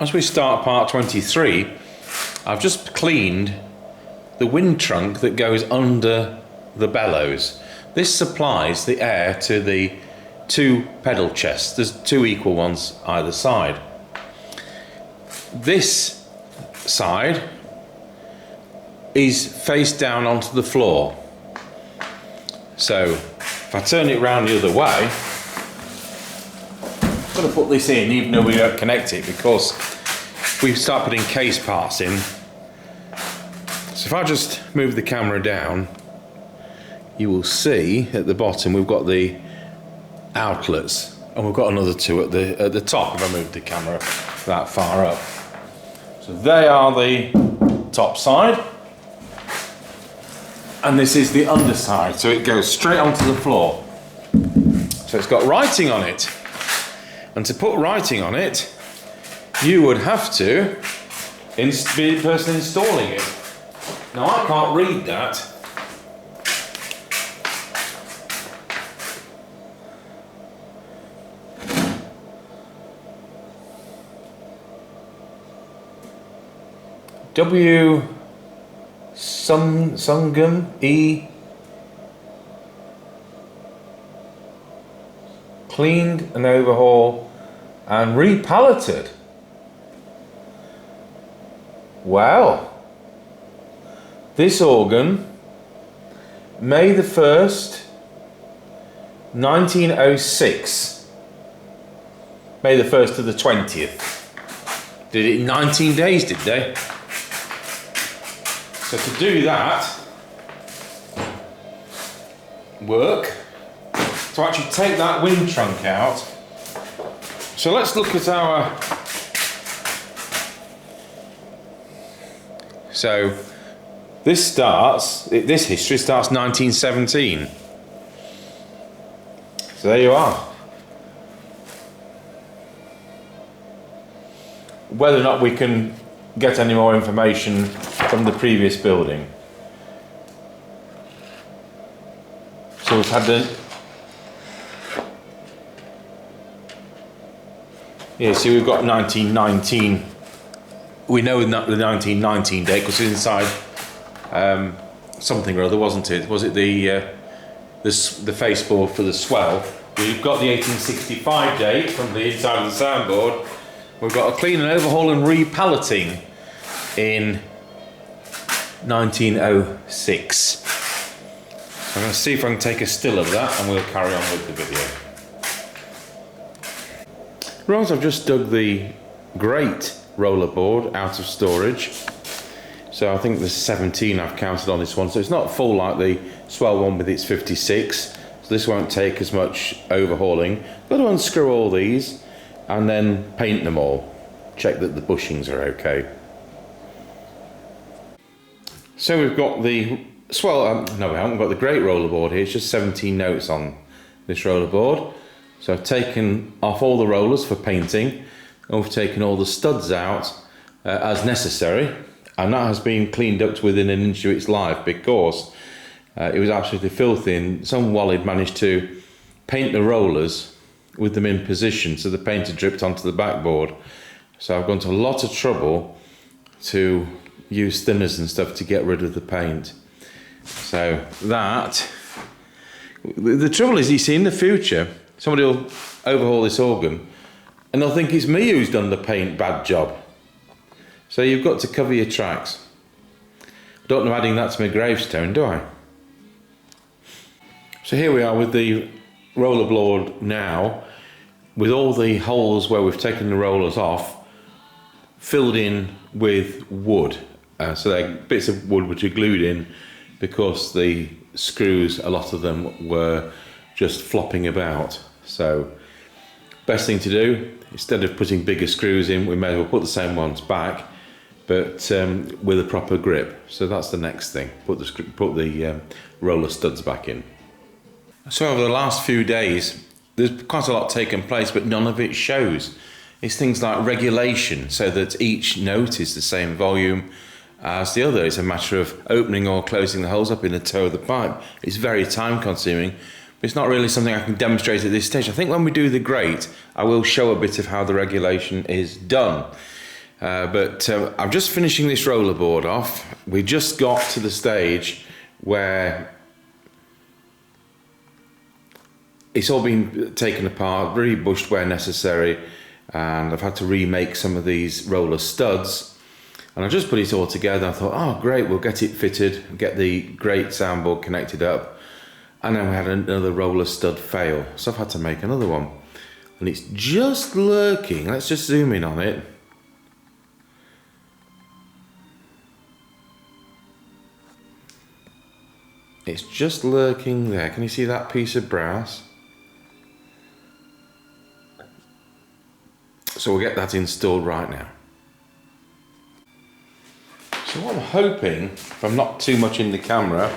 As we start part 23, I've just cleaned the wind trunk that goes under the bellows. This supplies the air to the two pedal chests. There's two equal ones either side. This side is face down onto the floor. So if I turn it round the other way, I'm going to put this in even though we don't connect it, because we start putting case parts in. So if I just move the camera down, you will see at the bottom we've got the outlets, and we've got another two at the top if I move the camera that far up. So they are the top side, and this is the underside, so it goes straight onto the floor. So it's got writing on it, and to put writing on it you would have to be the person installing it. Now I can't read that. W. Sungam E. Cleaned and overhauled and repalleted. Wow. This organ, May the 1st, 1906. May the 1st to the 20th. Did it in 19 days, did they? So to do that work, to actually take that wind trunk out. So let's look at our... So this history starts 1917. So there you are. Whether or not we can get any more information from the previous building. So we've had the... Yeah, see, we've got 1919. We know the 1919 date because it's inside something or other, wasn't it? Was it the faceboard for the Swell? We've got the 1865 date from the inside of the soundboard. We've got a clean and overhaul and repalleting in 1906. I'm going to see if I can take a still of that and we'll carry on with the video. Right, I've just dug the grate rollerboard out of storage. So I think there's 17 I've counted on this one. So it's not full like the Swell one with its 56. So this won't take as much overhauling. Got to unscrew all these and then paint them all. Check that the bushings are okay. So we've got the Swell, no we haven't got the grate rollerboard here. It's just 17 notes on this rollerboard. So I've taken off all the rollers for painting, and we've taken all the studs out as necessary, and that has been cleaned up to within an inch of its life because it was absolutely filthy, and some wally had managed to paint the rollers with them in position so the paint had dripped onto the backboard. So I've gone to a lot of trouble to use thinners and stuff to get rid of the paint. So that, the trouble is, you see, in the future somebody will overhaul this organ and they'll think it's me who's done the paint bad job. So you've got to cover your tracks. I don't know adding that to my gravestone, do I? So here we are with the rollerboard now, with all the holes where we've taken the rollers off filled in with wood. So they're bits of wood which are glued in because the screws, a lot of them were just flopping about. So best thing to do, instead of putting bigger screws in, we may as well put the same ones back, but with a proper grip. So that's the next thing, put the roller studs back in. So over the last few days there's quite a lot taken place, but none of it shows. It's things like regulation, so that each note is the same volume as the other. It's a matter of opening or closing the holes up in the toe of the pipe. It's very time consuming, but it's not really something I can demonstrate at this stage. I think when we do the grate, I will show a bit of how the regulation is done. But I'm just finishing this rollerboard off. We just got to the stage where it's all been taken apart, rebushed where necessary, and I've had to remake some of these roller studs. And I just put it all together. I thought, oh great, we'll get it fitted, get the great soundboard connected up. And then we had another roller stud fail. So I've had to make another one. And it's just lurking. Let's just zoom in on it. It's just lurking there. Can you see that piece of brass? So we'll get that installed right now. So what I'm hoping, if I'm not too much in the camera,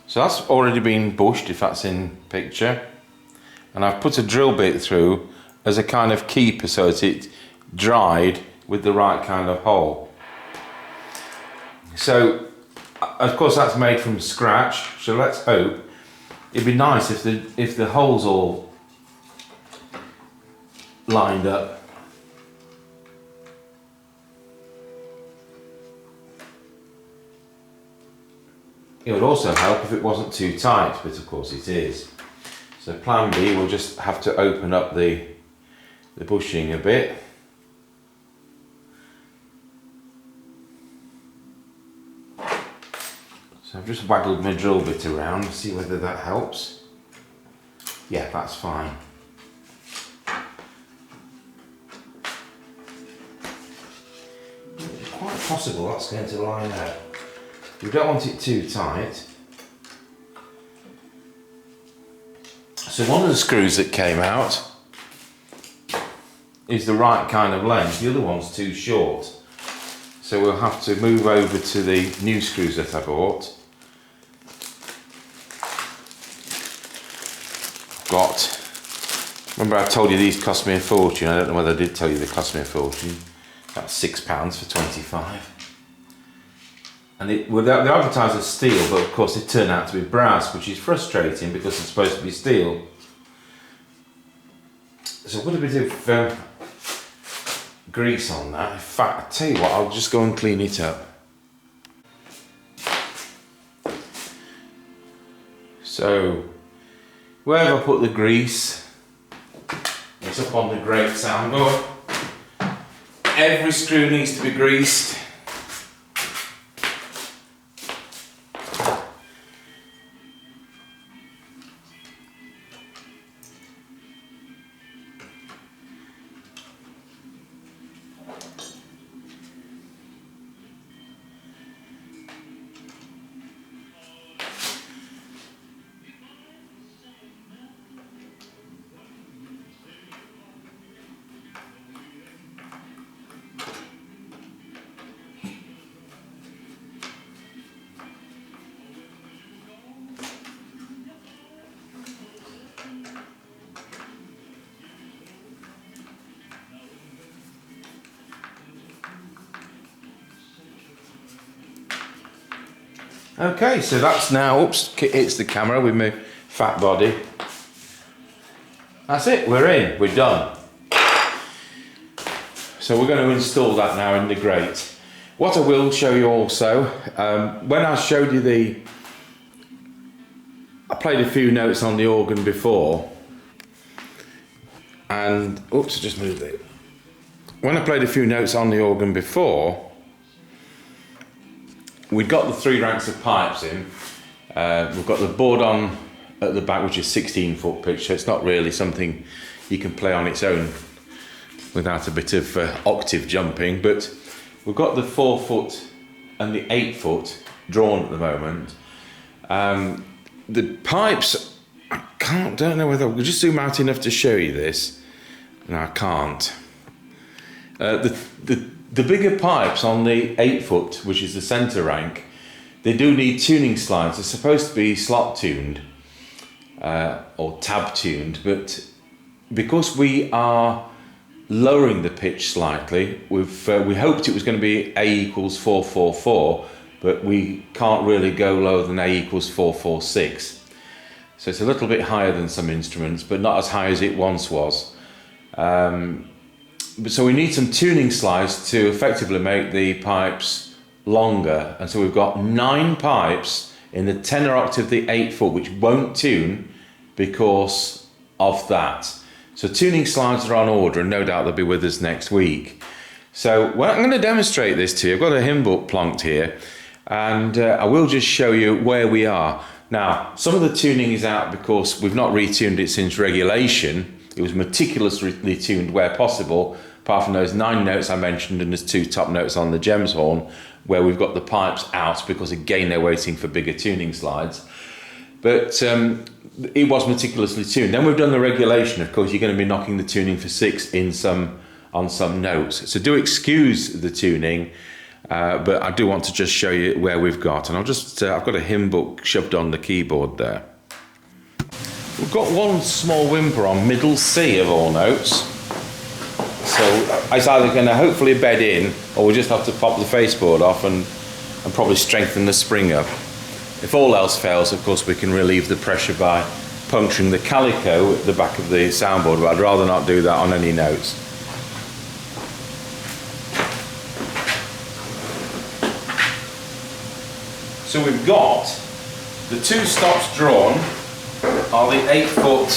so that's already been bushed, if that's in picture. And I've put a drill bit through as a kind of keeper so that it dried with the right kind of hole. So, of course that's made from scratch, so let's hope. It'd be nice if the holes all lined up. It would also help if it wasn't too tight, but of course it is. So plan B, we'll just have to open up the bushing a bit. So I've just waggled my drill bit around to see whether that helps. Yeah, that's fine. It's quite possible that's going to line out. We don't want it too tight. So one of the screws that came out is the right kind of length, the other one's too short. So we'll have to move over to the new screws that I bought. Remember I told you these cost me a fortune. I don't know whether I did tell you they cost me a fortune. That's £6 for 25. And they're advertised as steel, but of course they turn out to be brass, which is frustrating because it's supposed to be steel. So put a bit of grease on that. In fact, I tell you what, I'll just go and clean it up. So where have I put the grease? It's up on the great soundboard. Every screw needs to be greased. Okay, so that's now, oops, hits the camera with my fat body. That's it, we're in, we're done. So we're going to install that now in the grate. What I will show you also, when I showed you I played a few notes on the organ before, and, oops, I just moved it. When I played a few notes on the organ before, we've got the 3 ranks of pipes in. We've got the board on at the back, which is 16-foot pitch, so it's not really something you can play on its own without a bit of octave jumping, but we've got the 4-foot and the 8-foot drawn at the moment. The pipes, don't know whether, we'll just zoom out enough to show you this. No, I can't. The bigger pipes on the 8-foot, which is the centre rank, they do need tuning slides. They're supposed to be slot tuned or tab tuned, but because we are lowering the pitch slightly, we hoped it was going to be A equals 444, but we can't really go lower than A equals 446. So it's a little bit higher than some instruments, but not as high as it once was. so we need some tuning slides to effectively make the pipes longer, and so we've got 9 pipes in the tenor octave, the 8 foot, which won't tune because of that. So tuning slides are on order, and no doubt they'll be with us next week. So well, I'm going to demonstrate this to you. I've got a hymn book plonked here, and I will just show you where we are. Now, some of the tuning is out because we've not retuned it since regulation. It was meticulously tuned where possible, apart from those 9 notes I mentioned, and there's 2 top notes on the gems horn, where we've got the pipes out because again they're waiting for bigger tuning slides. But it was meticulously tuned. Then we've done the regulation. Of course, you're going to be knocking the tuning for 6 on some notes. So do excuse the tuning, but I do want to just show you where we've got. And I've got a hymn book shoved on the keyboard there. We've got one small whimper on middle C of all notes. So it's either going to hopefully bed in, or we'll just have to pop the faceboard off and probably strengthen the spring up. If all else fails, of course, we can relieve the pressure by puncturing the calico at the back of the soundboard, but I'd rather not do that on any notes. So we've got the 2 stops drawn are the 8 foot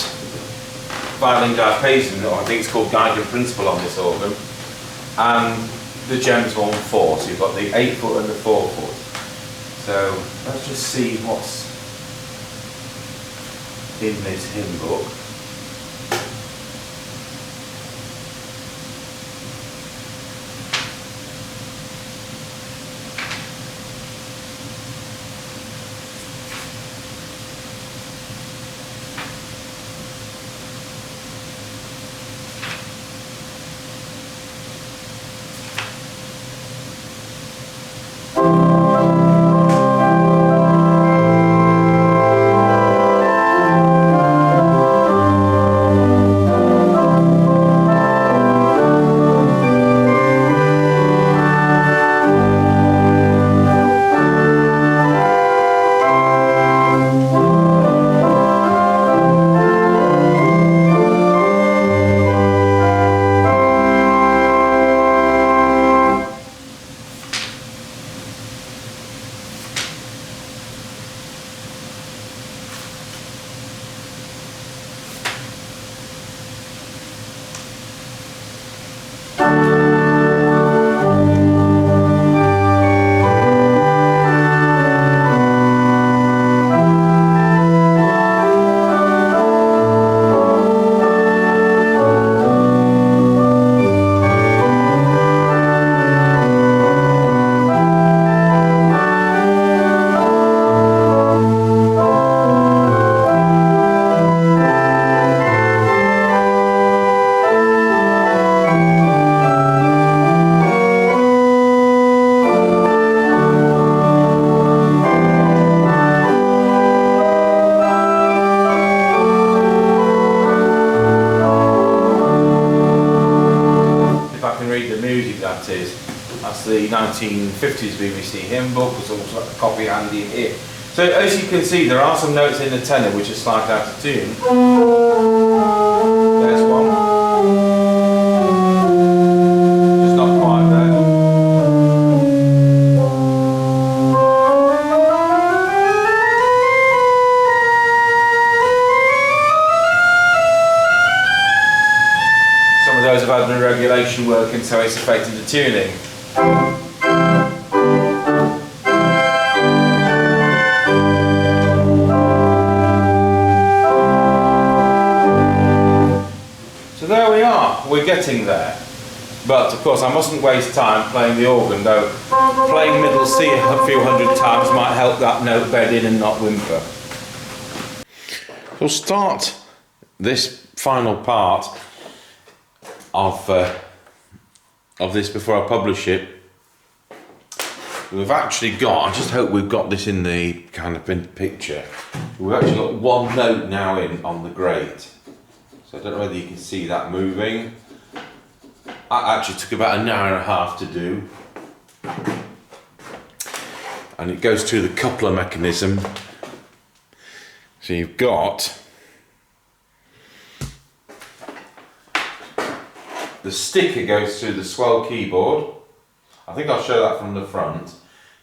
violin diapason, or I think it's called Geiger Principal on this organ, and the gems horn 4. So you've got the 8 foot and the 4 foot. So let's just see what's in this hymn book. That's the 1950s BBC hymn book. There's also a copy handy in here. So as you can see, there are some notes in the tenor which are slightly out of tune. There's one. Just not quite there. Some of those have had the regulation work, and so it's affected the tuning. So there we are, we're getting there. But of course I mustn't waste time playing the organ, though playing middle C a few hundred times might help that note bed in and not whimper. We'll start this final part of this before I publish it. We've actually got, I just hope we've got this in the kind of picture. We've actually got one note now in on the grate. So I don't know whether you can see that moving. That actually took about an hour and a half to do. And it goes through the coupler mechanism. So you've got the sticker goes through the Swell keyboard. I think I'll show that from the front.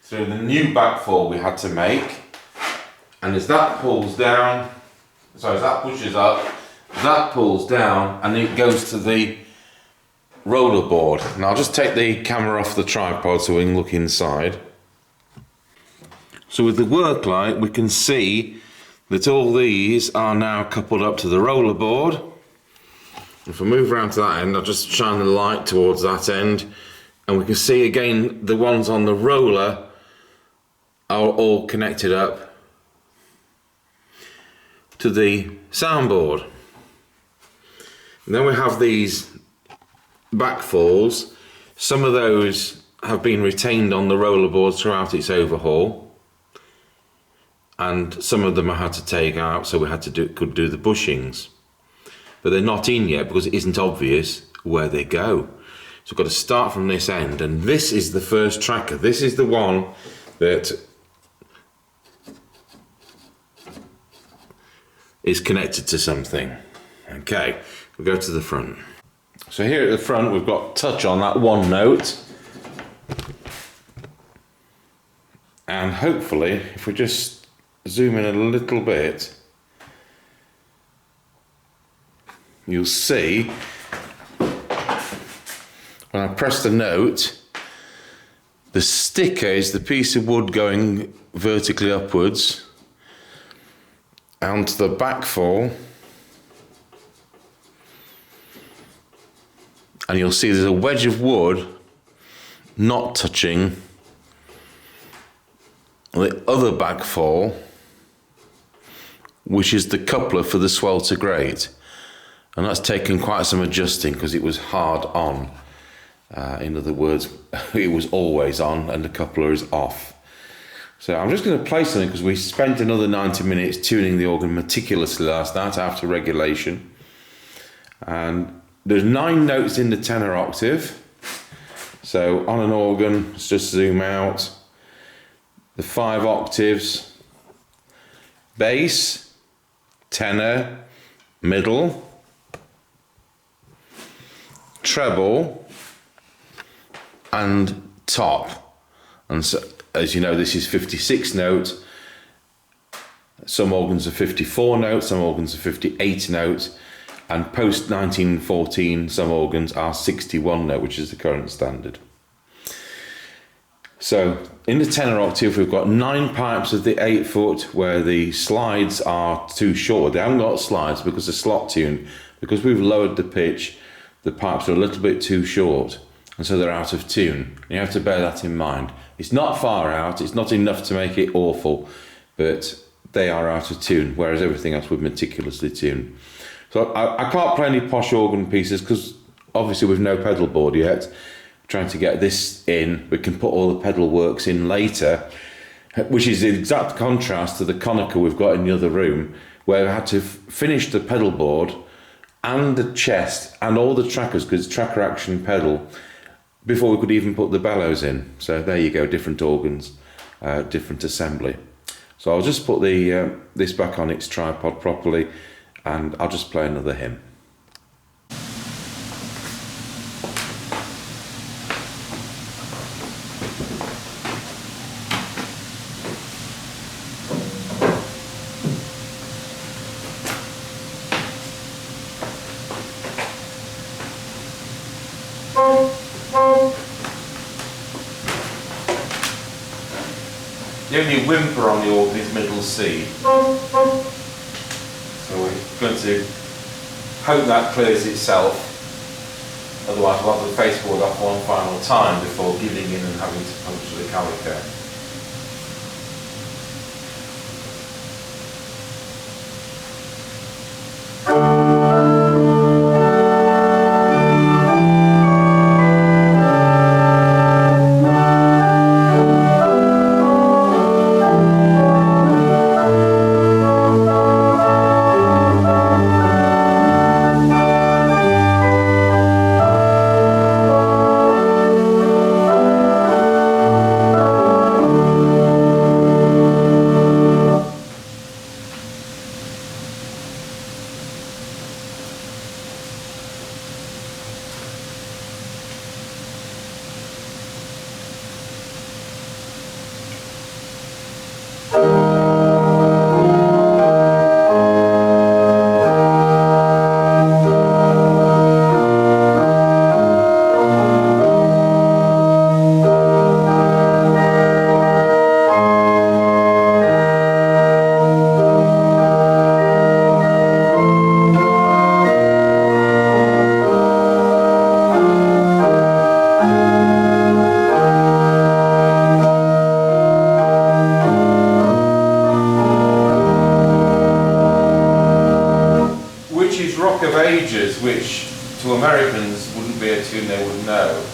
Through the new backfall we had to make. And as that pulls down, sorry, as that pushes up, that pulls down and it goes to the rollerboard. And I'll just take the camera off the tripod so we can look inside. So with the work light we can see that all these are now coupled up to the rollerboard. If I move around to that end, I'll just shine the light towards that end and we can see again the ones on the roller are all connected up to the soundboard. And then we have these backfalls. Some of those have been retained on the rollerboard throughout its overhaul. And some of them I had to take out, so we had to could do the bushings, but they're not in yet because it isn't obvious where they go. So I've got to start from this end, and this is the first tracker. This is the one that is connected to something. Okay, we'll go to the front. So here at the front we've got touch on that one note, and hopefully if we just zoom in a little bit, you'll see when I press the note, the sticker is the piece of wood going vertically upwards, and the backfall, and you'll see there's a wedge of wood not touching the other backfall, which is the coupler for the Swell to grate, and that's taken quite some adjusting because it was hard on. In other words, it was always on and the coupler is off. So I'm just going to play something because we spent another 90 minutes tuning the organ meticulously last night after regulation, and there's 9 notes in the tenor octave. So on an organ, let's just zoom out, the 5 octaves: bass, tenor, middle, treble, and top. And so, as you know, this is 56 notes. Some organs are 54 notes, some organs are 58 notes, and post 1914 some organs are 61 note, which is the current standard. So in the tenor octave we've got 9 pipes of the 8-foot where the slides are too short. They haven't got slides because they're slot tuned. Because we've lowered the pitch, the pipes are a little bit too short, and so they're out of tune. You have to bear that in mind. It's not far out, it's not enough to make it awful, but they are out of tune, whereas everything else we've meticulously tuned. So I can't play any posh organ pieces because obviously with no pedal board yet. Trying to get this in, we can put all the pedal works in later, which is the exact contrast to the Konica we've got in the other room, where I had to finish the pedal board and the chest and all the trackers, because it's tracker action pedal, before we could even put the bellows in. So there you go, different organs, different assembly. So I'll just put the this back on its tripod properly, and I'll just play another hymn. The only whimper on the organ is middle C. So we're going to hope that clears itself. Otherwise we'll have the faceboard off one final time before giving in and having to puncture the calico. tunes which to Americans wouldn't be a tune they would know.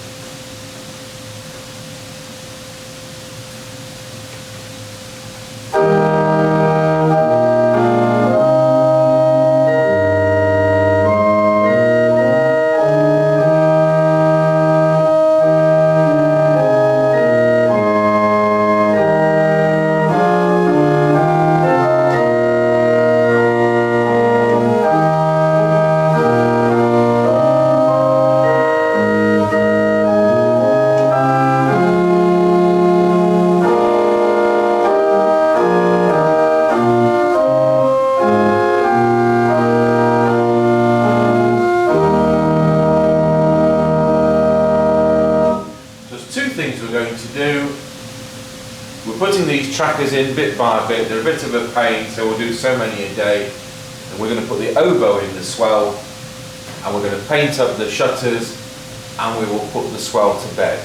We're putting these trackers in bit by bit. They're a bit of a pain, so we'll do so many a day. And we're going to put the oboe in the swell, and we're going to paint up the shutters, and we will put the swell to bed.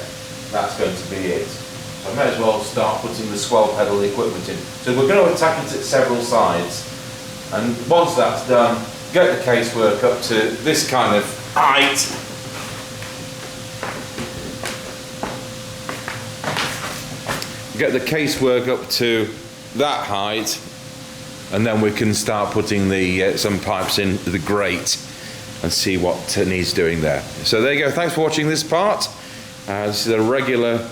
That's going to be it. So I may as well start putting the swell pedal equipment in. So we're going to attack it at several sides, and once that's done, get the casework up to this kind of height. Get the casework up to that height, and then we can start putting the some pipes in the grate and see what needs doing there. So there you go. Thanks for watching this part. This is a regular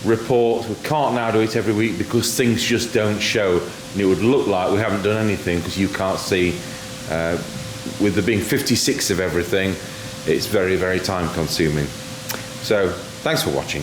report. We can't now do it every week because things just don't show, and it would look like we haven't done anything because you can't see. With there being 56 of everything, it's very, very time consuming. So thanks for watching.